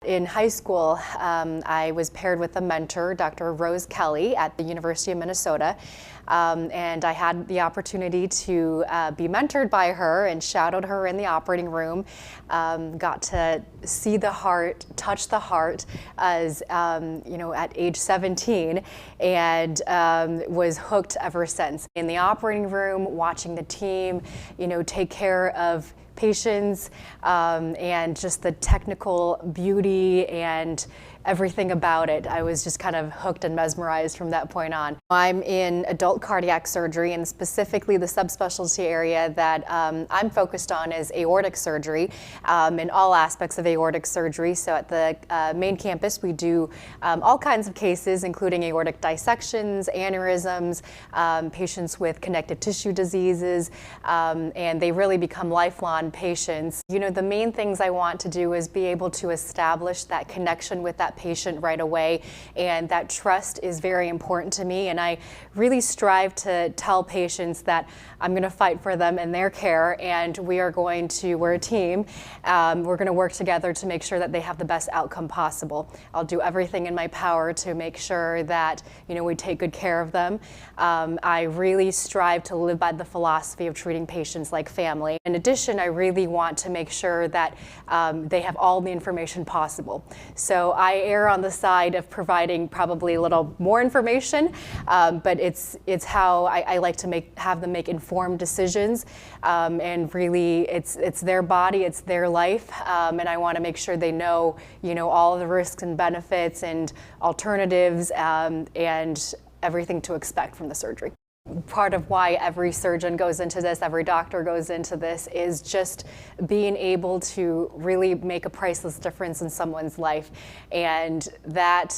In high school, I was paired with a mentor, Dr. Rose Kelly, at the University of Minnesota. And I had the opportunity to be mentored by her and shadowed her in the operating room. Got to see the heart, touch the heart as, at age 17, and was hooked ever since. In the operating room, watching the team, take care of patients, and just the technical beauty and everything about it. I was just kind of hooked and mesmerized from that point on. I'm in adult cardiac surgery, and specifically the subspecialty area that I'm focused on is aortic surgery, in all aspects of aortic surgery. So at the main campus, we do all kinds of cases, including aortic dissections, aneurysms, patients with connective tissue diseases, and they really become lifelong patients. The main things I want to do is be able to establish that connection with that patient right away, and that trust is very important to me, and I really strive to tell patients that I'm going to fight for them in their care, and we're a team. We're going to work together to make sure that they have the best outcome possible. I'll do everything in my power to make sure that we take good care of them. I really strive to live by the philosophy of treating patients like family. In addition, I really want to make sure that they have all the information possible. So I err on the side of providing probably a little more information, but it's how I like to have them make informed decisions, and really it's their body, it's their life, and I want to make sure they know all the risks and benefits and alternatives, and everything to expect from the surgery. Part of why every surgeon goes into this, every doctor goes into this, is just being able to really make a priceless difference in someone's life. And that,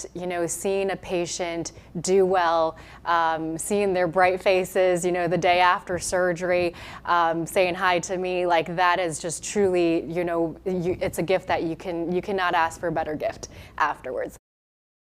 seeing a patient do well, seeing their bright faces, the day after surgery, saying hi to me, like that is just truly, it's a gift that you cannot ask for a better gift afterwards.